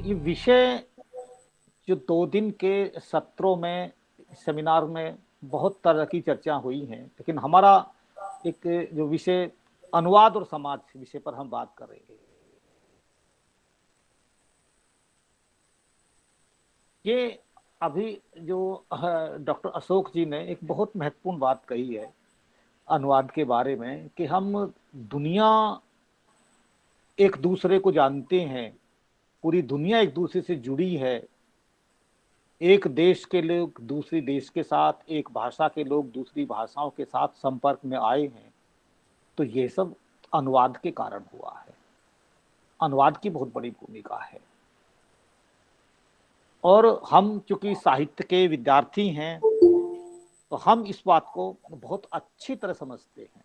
ये विषय जो 2 दिन के सत्रों में, सेमिनार में बहुत तरह की चर्चा हुई हैं, लेकिन हमारा एक जो विषय अनुवाद और समाज विषय पर हम बात करेंगे। ये अभी जो डॉक्टर अशोक जी ने एक बहुत महत्वपूर्ण बात कही है अनुवाद के बारे में, कि हम दुनिया एक दूसरे को जानते हैं, पूरी दुनिया एक दूसरे से जुड़ी है। एक देश के लोग दूसरी देश के साथ, एक भाषा के लोग दूसरी भाषाओं के साथ संपर्क में आए हैं, तो ये सब अनुवाद के कारण हुआ है। अनुवाद की बहुत बड़ी भूमिका है। और हम चूंकि साहित्य के विद्यार्थी हैं, तो हम इस बात को बहुत अच्छी तरह समझते हैं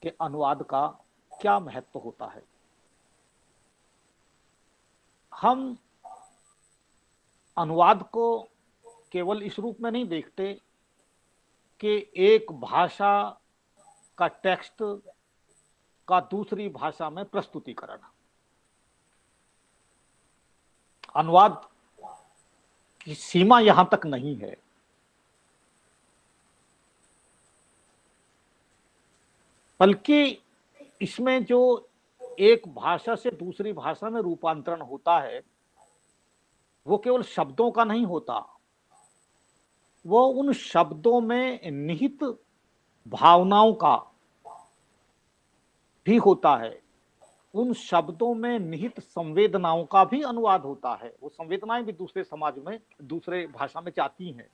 कि अनुवाद का क्या महत्व होता है। हम अनुवाद को केवल इस रूप में नहीं देखते कि एक भाषा का टेक्स्ट का दूसरी भाषा में प्रस्तुतिकरण। अनुवाद की सीमा यहां तक नहीं है। बल्कि इसमें जो एक भाषा से दूसरी भाषा में रूपांतरण होता है, वो केवल शब्दों का नहीं होता, वो उन शब्दों में निहित भावनाओं का भी होता है। उन शब्दों में निहित संवेदनाओं का भी अनुवाद होता है। वो संवेदनाएं भी दूसरे समाज में, दूसरे भाषा में जाती हैं।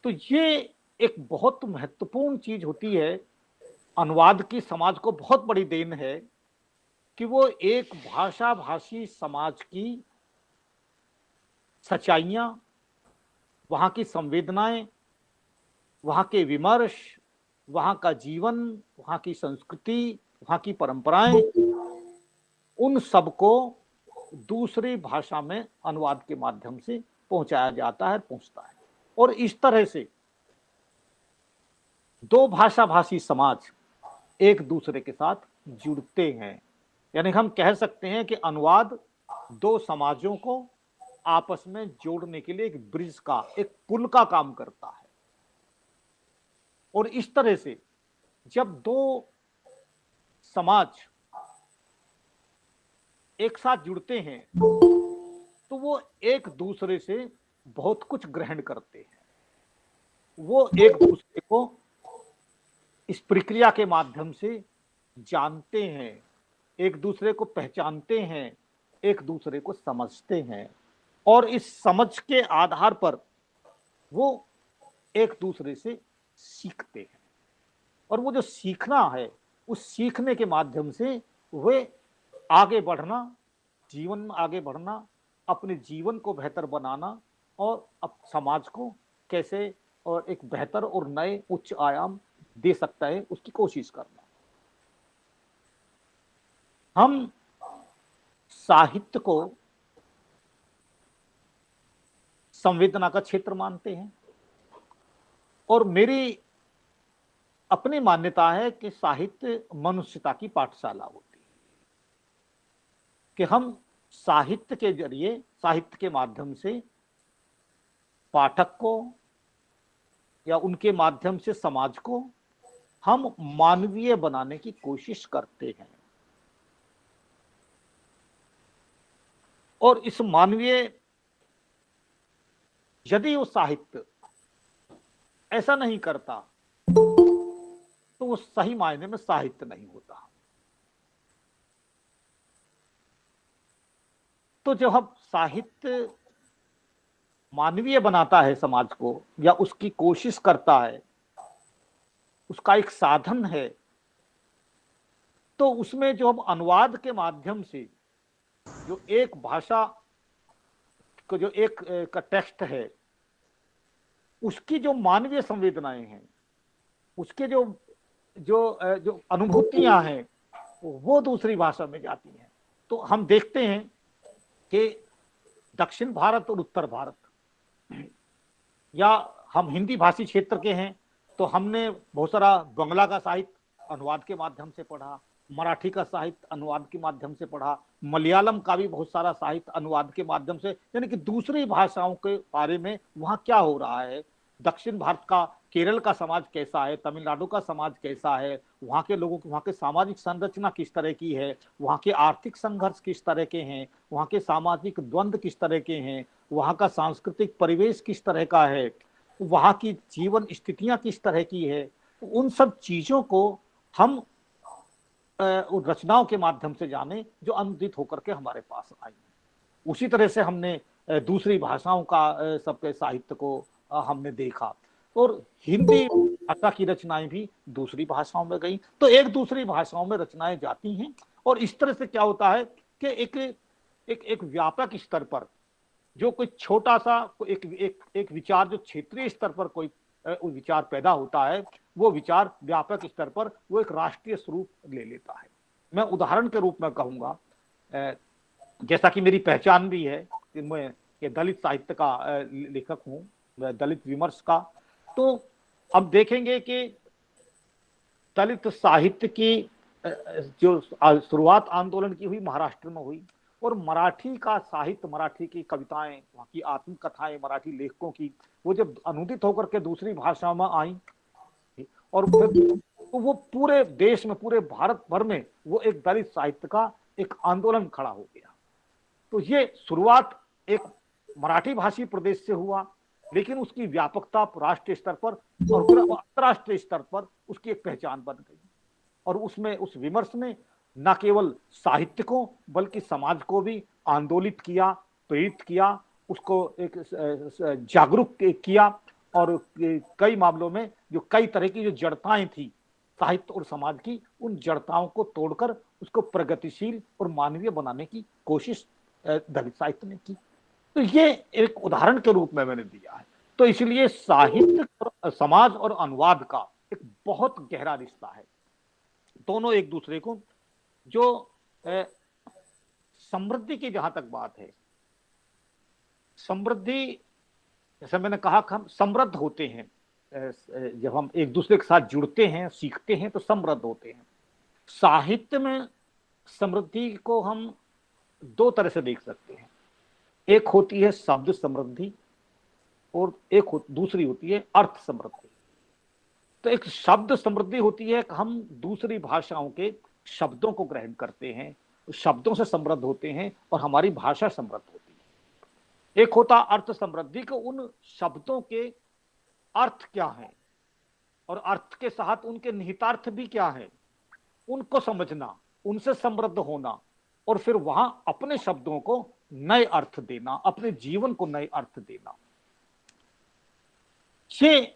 तो ये एक बहुत महत्वपूर्ण चीज होती है। अनुवाद की समाज को बहुत बड़ी देन है कि वो एक भाषा भाषी समाज की सच्चाइयां, वहां की संवेदनाएं, वहां के विमर्श, वहां का जीवन, वहां की संस्कृति, वहां की परंपराएं, उन सबको दूसरी भाषा में अनुवाद के माध्यम से पहुंचाया जाता है, पहुंचता है। और इस तरह से दो भाषा भाषी समाज एक दूसरे के साथ जुड़ते हैं। यानी हम कह सकते हैं कि अनुवाद दो समाजों को आपस में जोड़ने के लिए एक ब्रिज का, एक पुल का काम करता है। और इस तरह से जब दो समाज एक साथ जुड़ते हैं, तो वो एक दूसरे से बहुत कुछ ग्रहण करते हैं। वो एक दूसरे को इस प्रक्रिया के माध्यम से जानते हैं, एक दूसरे को पहचानते हैं, एक दूसरे को समझते हैं। और इस समझ के आधार पर वो एक दूसरे से सीखते हैं। और वो जो सीखना है, उस सीखने के माध्यम से वे आगे बढ़ना, जीवन में आगे बढ़ना, अपने जीवन को बेहतर बनाना और अब समाज को कैसे और एक बेहतर और नए उच्च आयाम दे सकता है, उसकी कोशिश करना। हम साहित्य को संवेदना का क्षेत्र मानते हैं, और मेरी अपनी मान्यता है कि साहित्य मनुष्यता की पाठशाला होती है। कि हम साहित्य के जरिए, साहित्य के माध्यम से पाठक को या उनके माध्यम से समाज को हम मानवीय बनाने की कोशिश करते हैं। और इस मानवीय, यदि वो साहित्य ऐसा नहीं करता, तो वो सही मायने में साहित्य नहीं होता। तो जब हम साहित्य मानवीय बनाता है समाज को, या उसकी कोशिश करता है, उसका एक साधन है, तो उसमें जो हम अनुवाद के माध्यम से जो एक भाषा को, जो एक का टेक्स्ट है, उसकी जो मानवीय संवेदनाएं हैं, उसके जो जो जो अनुभूतियां हैं, वो दूसरी भाषा में जाती हैं। तो हम देखते हैं कि दक्षिण भारत और उत्तर भारत, या हम हिंदी भाषी क्षेत्र के हैं, तो हमने बहुत सारा बंगला का साहित्य अनुवाद के माध्यम से पढ़ा, मराठी का साहित्य अनुवाद के माध्यम से पढ़ा, मलयालम का भी बहुत सारा साहित्य अनुवाद के माध्यम से, यानी कि दूसरी भाषाओं के बारे में वहाँ क्या हो रहा है, दक्षिण भारत का, केरल का समाज कैसा है, तमिलनाडु का समाज कैसा है, वहाँ के लोगों की, वहाँ के सामाजिक संरचना किस तरह की है, वहाँ के आर्थिक संघर्ष किस तरह के हैं, वहाँ के सामाजिक द्वंद्व किस तरह के हैं, वहाँ का सांस्कृतिक परिवेश किस तरह का है, वहाँ की जीवन स्थितियां किस तरह की है, उन सब चीजों को हम रचनाओं के माध्यम से जाने जो अनुदित होकर के हमारे पास आई। उसी तरह से हमने दूसरी भाषाओं का सबके साहित्य को हमने देखा, और हिंदी भाषा की रचनाएं भी दूसरी भाषाओं में गई, तो एक दूसरी भाषाओं में रचनाएं जाती हैं, और इस तरह से क्या होता है कि एक व्यापक स्तर पर जो कोई छोटा सा एक विचार जो क्षेत्रीय स्तर पर कोई विचार पैदा होता है, वो विचार व्यापक स्तर पर वो एक राष्ट्रीय स्वरूप ले लेता है। मैं उदाहरण के रूप में कहूंगा, जैसा कि मेरी पहचान भी है कि मैं ये दलित साहित्य का लेखक हूँ, दलित विमर्श का, तो अब देखेंगे कि दलित साहित्य की जो शुरुआत आंदोलन की हुई महाराष्ट्र में हुई, और मराठी का साहित्य, मराठी की कविताएं, वहाँ की आत्मकथाएं मराठी लेखकों की, वो जब अनुदित होकर के दूसरी भाषा में आई, और फिर तो वो पूरे देश में, पूरे भारत भर में वो एक दलित साहित्य का एक आंदोलन खड़ा हो गया। तो ये शुरुआत एक मराठी भाषी प्रदेश से हुआ, लेकिन उसकी व्यापकता राष्ट्रीय स्तर पर और फिर अंतर्राष्ट्रीय स्तर पर उसकी एक पहचान बन गई, और उसमें उस विमर्श ने न केवल साहित्य को बल्कि समाज को भी आंदोलित किया, प्रेरित किया, उसको एक जागरूक किया, और कई मामलों में जो कई तरह की जो जड़ताएं थी साहित्य और समाज की, उन जड़ताओं को तोड़कर उसको प्रगतिशील और मानवीय बनाने की कोशिश दलित साहित्य ने की। तो ये एक उदाहरण के रूप में मैंने दिया है। तो इसलिए साहित्य और समाज और अनुवाद का एक बहुत गहरा रिश्ता है, दोनों एक दूसरे को, जो समृद्धि की जहां तक बात है, समृद्धि, जैसे मैंने कहा कि हम समृद्ध होते हैं, जब हम एक दूसरे के साथ जुड़ते हैं, सीखते हैं, तो समृद्ध होते हैं। साहित्य में समृद्धि को हम दो तरह से देख सकते हैं, एक होती है शब्द समृद्धि और दूसरी होती है अर्थ समृद्धि। तो एक शब्द समृद्धि होती है कि हम दूसरी भाषाओं के शब्दों को ग्रहण करते हैं, शब्दों से समृद्ध होते हैं और हमारी भाषा समृद्ध होती है। एक होता अर्थ समृद्धि को उन शब्दों के अर्थ क्या है और अर्थ के साथ उनके निहितार्थ भी क्या है, उनको समझना, उनसे समृद्ध होना, और फिर वहां अपने शब्दों को नए अर्थ देना, अपने जीवन को नए अर्थ देना। ये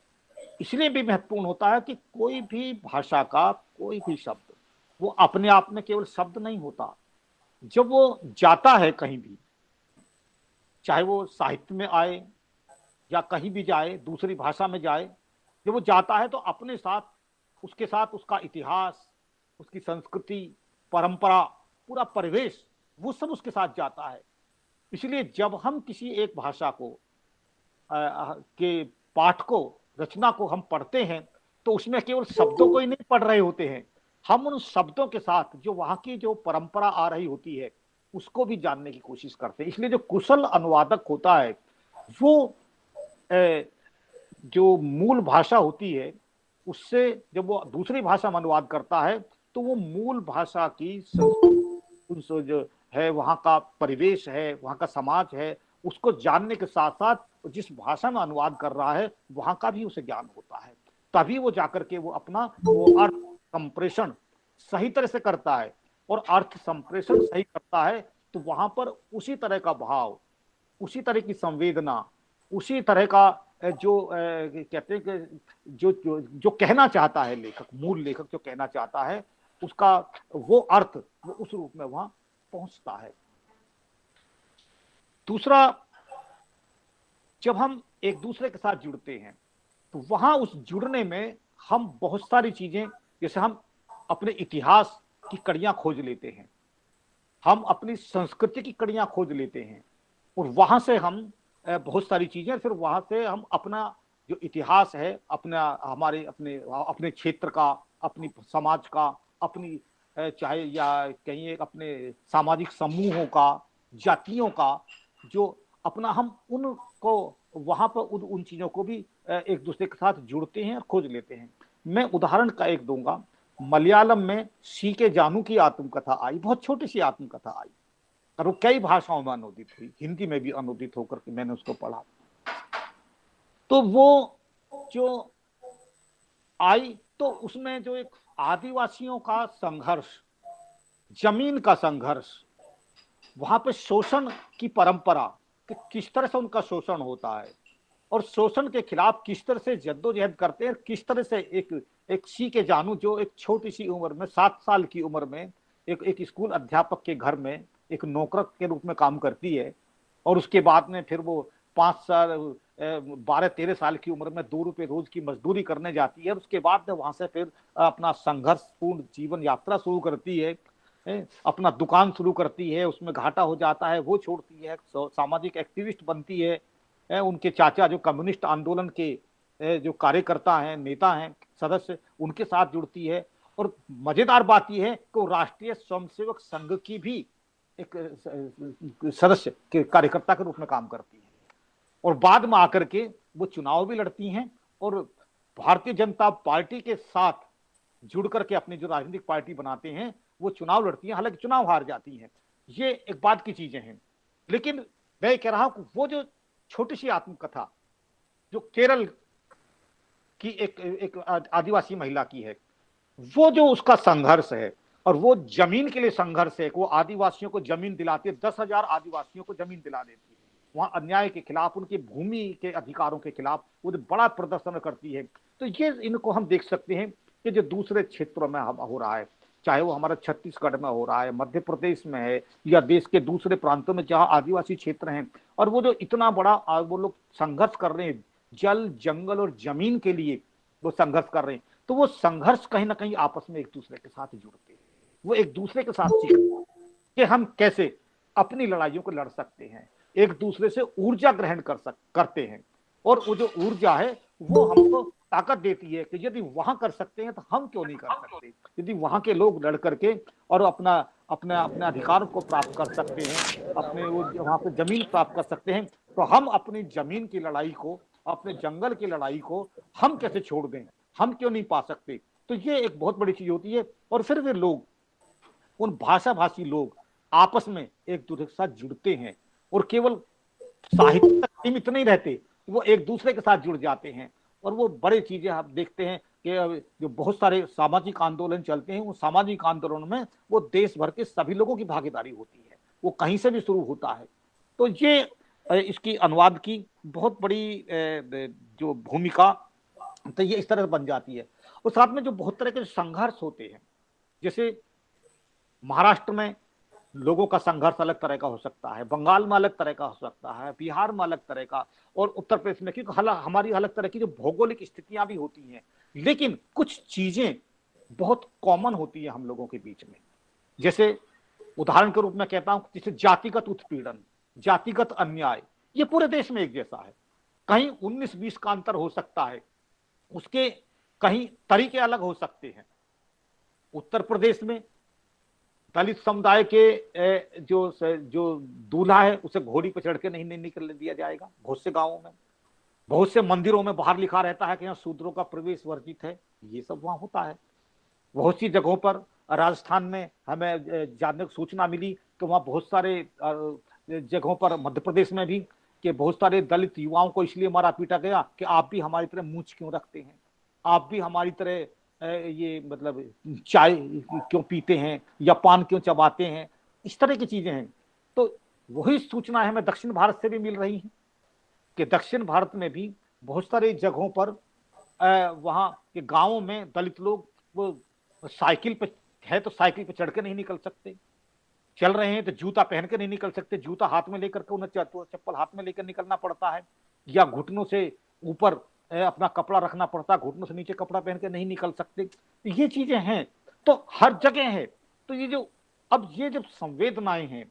इसलिए भी महत्वपूर्ण होता है कि कोई भी भाषा का कोई भी शब्द वो अपने आप में केवल शब्द नहीं होता, जब वो जाता है कहीं भी, चाहे वो साहित्य में आए या कहीं भी जाए, दूसरी भाषा में जाए, जब वो जाता है तो अपने साथ, उसके साथ उसका इतिहास, उसकी संस्कृति, परंपरा, पूरा परिवेश, वो सब उसके साथ जाता है। इसलिए जब हम किसी एक भाषा को के पाठ को, रचना को हम पढ़ते हैं, तो उसमें केवल शब्दों को ही नहीं पढ़ रहे होते हैं, हम उन शब्दों के साथ जो वहां की जो परंपरा आ रही होती है उसको भी जानने की कोशिश करते हैं। इसलिए जो कुशल अनुवादक होता है वो जो मूल भाषा होती है उससे जब वो दूसरी भाषा में अनुवाद करता है तो वो मूल भाषा की जो है, वहाँ का परिवेश है, वहाँ का समाज है, उसको जानने के साथ साथ जिस भाषा में अनुवाद कर रहा है वहाँ का भी उसे ज्ञान होता है। तभी वो जाकर के वो अपना वो अर्थ संप्रेषण सही तरह से करता है, और अर्थ संप्रेषण सही करता है तो वहां पर उसी तरह का भाव, उसी तरह की संवेदना, उसी तरह का जो कहते हैं कि जो जो जो कहना चाहता है लेखक, मूल लेखक जो कहना चाहता है, उसका वो अर्थ वो उस रूप में वहां पहुंचता है। दूसरा, जब हम एक दूसरे के साथ जुड़ते हैं तो वहां उस जुड़ने में हम बहुत सारी चीजें, जैसे हम अपने इतिहास की कड़ियां खोज लेते हैं, हम अपनी संस्कृति की कड़ियां खोज लेते हैं, और वहां से हम बहुत सारी चीजें, फिर वहां से हम अपना जो इतिहास है, अपना हमारे अपने अपने क्षेत्र का, अपनी समाज का, अपनी चाहे या कहीं एक अपने सामाजिक समूहों का, जातियों का, जो अपना हम उनको वहां पर उन चीजों को भी एक दूसरे के साथ जुड़ते हैं और खोज लेते हैं। मैं उदाहरण का एक दूंगा। मलयालम में सी के जानू की आत्मकथा आई, बहुत छोटी सी आत्मकथा आई, और वो कई भाषाओं में अनुदित हुई, हिंदी में भी अनुदित होकर के मैंने उसको पढ़ा। तो वो जो आई, तो उसमें जो एक आदिवासियों का संघर्ष, जमीन का संघर्ष, वहां पे शोषण की परंपरा कि किस तरह से उनका शोषण होता है और शोषण के खिलाफ किस तरह से जद्दोजहद करते हैं, किस तरह से एक सी के जानू जो एक छोटी सी उम्र में 7 साल की उम्र में एक स्कूल अध्यापक के घर में एक नौकर के रूप में काम करती है, और उसके बाद में फिर वो 5 साल 12-13 साल की उम्र में 2 रुपए रोज की मजदूरी करने जाती है, और उसके बाद में वहां से फिर अपना संघर्षपूर्ण जीवन यात्रा शुरू करती है, अपना दुकान शुरू करती है, उसमें घाटा हो जाता है, वो छोड़ती है, सामाजिक एक्टिविस्ट बनती है। उनके चाचा जो कम्युनिस्ट आंदोलन के जो कार्यकर्ता हैं, नेता हैं, सदस्य, उनके साथ जुड़ती है। और मजेदार बात यह है कि वो राष्ट्रीय स्वयंसेवक संघ की भी एक सदस्य के कार्यकर्ता के रूप में काम करती है, और बाद में आकर के वो चुनाव भी लड़ती हैं और भारतीय जनता पार्टी के साथ जुड़ करके अपनी जो राजनीतिक पार्टी बनाते हैं वो चुनाव लड़ती हैं, हालांकि चुनाव हार जाती हैं। ये एक बात की चीजें हैं। लेकिन मैं कह रहा हूं वो जो छोटी सी आत्मकथा जो केरल की एक आदिवासी महिला की है, वो जो उसका संघर्ष है, और वो जमीन के लिए संघर्ष है, वो आदिवासियों को जमीन दिलाती है, 10,000 आदिवासियों को जमीन दिला देती है, वहां अन्याय के खिलाफ, उनकी भूमि के अधिकारों के खिलाफ वो बड़ा प्रदर्शन करती है। तो ये इनको हम देख सकते हैं कि जो दूसरे क्षेत्रों में हो रहा है, चाहे वो हमारा छत्तीसगढ़ में हो रहा है, मध्य प्रदेश में है, या देश के दूसरे प्रांतों में जहां आदिवासी क्षेत्र हैं, और वो जो इतना बड़ा वो लोग संघर्ष कर रहे हैं जल, जंगल और जमीन के लिए, वो संघर्ष कर रहे हैं, तो वो संघर्ष कहीं ना कहीं आपस में एक दूसरे के साथ जुड़ते हैं। वो एक दूसरे के साथ सीखते हैं कि हम कैसे अपनी लड़ाइयों को लड़ सकते हैं, एक दूसरे से ऊर्जा ग्रहण करते हैं, और वो जो ऊर्जा है वो हमको ताकत देती है कि यदि वहां कर सकते हैं तो हम क्यों नहीं कर सकते। यदि वहां के लोग लड़ करके और अपना अपने अपने अधिकार को प्राप्त कर सकते हैं, अपने वो वहां पे जमीन प्राप्त कर सकते हैं, तो हम अपनी जमीन की लड़ाई को, अपने जंगल की लड़ाई को हम कैसे छोड़ दें, हम क्यों नहीं पा सकते। तो ये एक बहुत बड़ी चीज होती है। और फिर वे लोग, उन भाषा भाषी लोग आपस में एक दूसरे के साथ जुड़ते हैं, और केवल साहित्य तक सीमित नहीं रहते, वो एक दूसरे के साथ जुड़ जाते हैं, और वो बड़ी चीजें आप देखते हैं कि जो बहुत सारे सामाजिक आंदोलन चलते हैं, उन सामाजिक आंदोलनों में वो देश भर के सभी लोगों की भागीदारी होती है, वो कहीं से भी शुरू होता है। तो ये इसकी अनुवाद की बहुत बड़ी जो भूमिका, तो ये इस तरह से बन जाती है। और साथ में जो बहुत तरह के संघर्ष होते हैं, जैसे महाराष्ट्र में लोगों का संघर्ष अलग तरह का हो सकता है, बंगाल में अलग तरह का हो सकता है, बिहार में अलग तरह का, और उत्तर प्रदेश में, क्योंकि हमारी अलग तरह की जो भौगोलिक स्थितियां भी होती हैं, लेकिन कुछ चीजें बहुत कॉमन होती है हम लोगों के बीच में। जैसे उदाहरण के रूप में कहता हूं, जैसे जातिगत उत्पीड़न, जातिगत अन्याय, ये पूरे देश में एक जैसा है। कहीं 19-20 का अंतर हो सकता है, उसके कहीं तरीके अलग हो सकते हैं। उत्तर प्रदेश में दलित समुदाय के जो दूल्हा है उसे घोड़ी पर चढ़ के नहीं निकलने दिया जाएगा। बहुत से गांवों में, बहुत से मंदिरों में बाहर लिखा रहता है कि यहाँ शूद्रों का प्रवेश वर्जित है, ये सब वहां होता है। बहुत सी जगहों पर, राजस्थान में हमें जानने को सूचना मिली कि वहां बहुत सारे जगहों पर, मध्य प्रदेश में भी, कि बहुत सारे दलित युवाओं को इसलिए मारा पीटा गया कि आप भी हमारी तरह मूंछ क्यों रखते हैं, आप भी हमारी तरह ये मतलब चाय क्यों पीते हैं या पान क्यों चबाते हैं, इस तरह की चीजें हैं। तो वही सूचना हमें दक्षिण भारत से भी मिल रही है कि दक्षिण भारत में भी बहुत सारे जगहों पर वहां के गांवों में दलित लोग, वो साइकिल पे है तो साइकिल पे चढ़ के नहीं निकल सकते, चल रहे हैं तो जूता पहन के नहीं निकल सकते, जूता हाथ में लेकर के उन्हें चप्पल हाथ में लेकर निकलना पड़ता है, या घुटनों से ऊपर अपना कपड़ा रखना पड़ता है, घुटनों से नीचे कपड़ा पहन के नहीं निकल सकते। ये चीजें हैं, तो हर जगह है। तो ये जो अब ये जब संवेदनाएं हैं,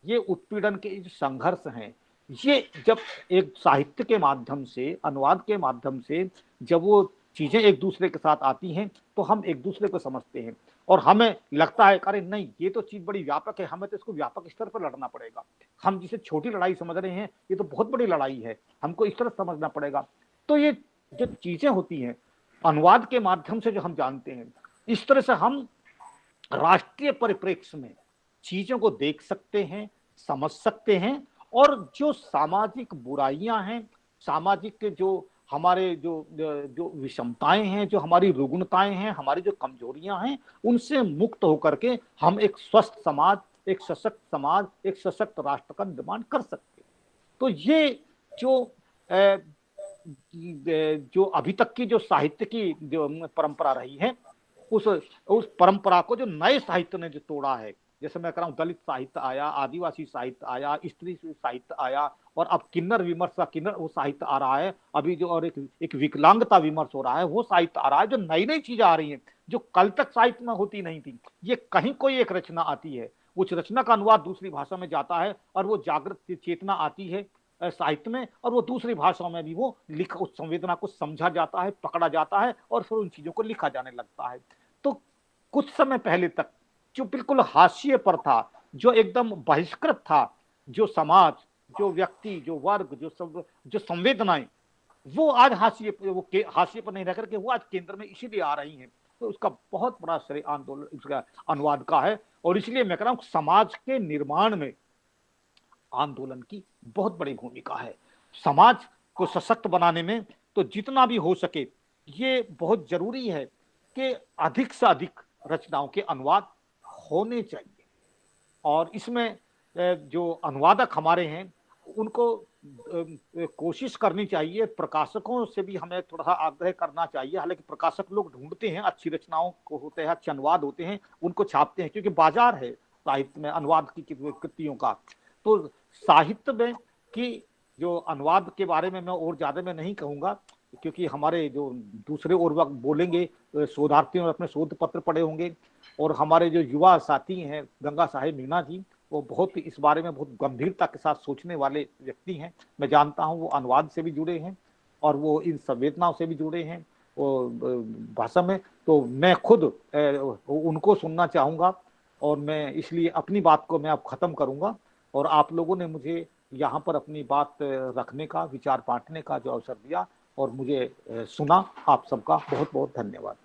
ये उत्पीड़न के जो संघर्ष हैं, ये जब एक साहित्य के माध्यम से, अनुवाद के माध्यम से जब वो चीजें एक दूसरे के साथ आती हैं, तो हम एक दूसरे को समझते हैं। और हमें लगता है अरे नहीं ये तो चीज बड़ी व्यापक है, हमें तो इसको व्यापक स्तर पर लड़ना पड़ेगा। हम जिसे छोटी लड़ाई समझ रहे हैं ये तो बहुत बड़ी लड़ाई है, हमको इस तरह समझना पड़ेगा। तो ये जो चीजें होती हैं अनुवाद के माध्यम से जो हम जानते हैं, इस तरह से हम राष्ट्रीय परिप्रेक्ष्य में चीजों को देख सकते हैं, समझ सकते हैं, और जो सामाजिक बुराइयां हैं, सामाजिक जो हमारे जो जो विषमताएं हैं, जो हमारी रुग्णताएं हैं, हमारी जो कमजोरियां हैं, उनसे मुक्त होकर के हम एक स्वस्थ समाज, एक सशक्त समाज, एक सशक्त राष्ट्र का निर्माण कर सकते हैं। तो ये जो जो अभी तक की जो साहित्य की जो परंपरा रही है, उस परंपरा को जो नए साहित्य ने जो तोड़ा है, जैसे मैं कह रहा हूँ दलित साहित्य आया, आदिवासी साहित्य आया, स्त्री साहित्य आया, और अब किन्नर विमर्श का किन्नर वो साहित्य आ रहा है अभी जो, और एक विकलांगता विमर्श हो रहा है, वो साहित्य आ रहा है। जो नई नई चीजें आ रही हैं जो कल तक साहित्य में होती नहीं थी, ये कहीं कोई एक रचना आती है, उस रचना का अनुवाद दूसरी भाषा में जाता है और वो जागृत चेतना आती है साहित्य में, और वो दूसरी भाषाओं में भी वो उस संवेदना को समझा जाता है, पकड़ा जाता है, और फिर उन चीजों को लिखा जाने लगता है। तो कुछ समय पहले तक जो बिल्कुल हाशिए पर था, जो एकदम बहिष्कृत था, जो समाज, जो व्यक्ति, जो वर्ग, जो संवेदनाएं, वो आज हाशिए पर नहीं रह करके वो आज केंद्र में इसीलिए आ रही हैं। तो उसका बहुत बड़ा श्रेय आंदोलन इसका अनुवाद का है, और इसलिए मैं कह रहा हूं समाज के निर्माण में आंदोलन की बहुत बड़ी भूमिका है। समाज को सशक्त बनाने में तो जितना भी हो सके ये बहुत जरूरी है कि अधिक से अधिक रचनाओं के अनुवाद होने चाहिए, और इसमें जो अनुवादक हमारे हैं उनको कोशिश करनी चाहिए, प्रकाशकों से भी हमें थोड़ा सा आग्रह करना चाहिए। हालांकि प्रकाशक लोग ढूंढते हैं, अच्छी रचनाओं को होते हैं, अच्छे अनुवाद होते हैं, उनको छापते हैं, क्योंकि बाजार है साहित्य में अनुवाद की कृतियों का। तो साहित्य में की जो अनुवाद के बारे में मैं और ज्यादा मैं नहीं कहूंगा, क्योंकि हमारे जो दूसरे और वक्त बोलेंगे, शोधार्थियों ने अपने शोध पत्र पढ़े होंगे, और हमारे जो युवा साथी हैं गंगा साहेब मीणा जी, वो बहुत इस बारे में बहुत गंभीरता के साथ सोचने वाले व्यक्ति हैं। मैं जानता हूँ वो अनुवाद से भी जुड़े हैं और वो इन संवेदनाओं से भी जुड़े हैं वो भाषा में। तो मैं खुद उनको सुनना चाहूँगा, और मैं इसलिए अपनी बात को मैं अब खत्म करूँगा, और आप लोगों ने मुझे यहाँ पर अपनी बात रखने का, विचार बांटने का जो अवसर दिया और मुझे सुना, आप सबका बहुत बहुत धन्यवाद।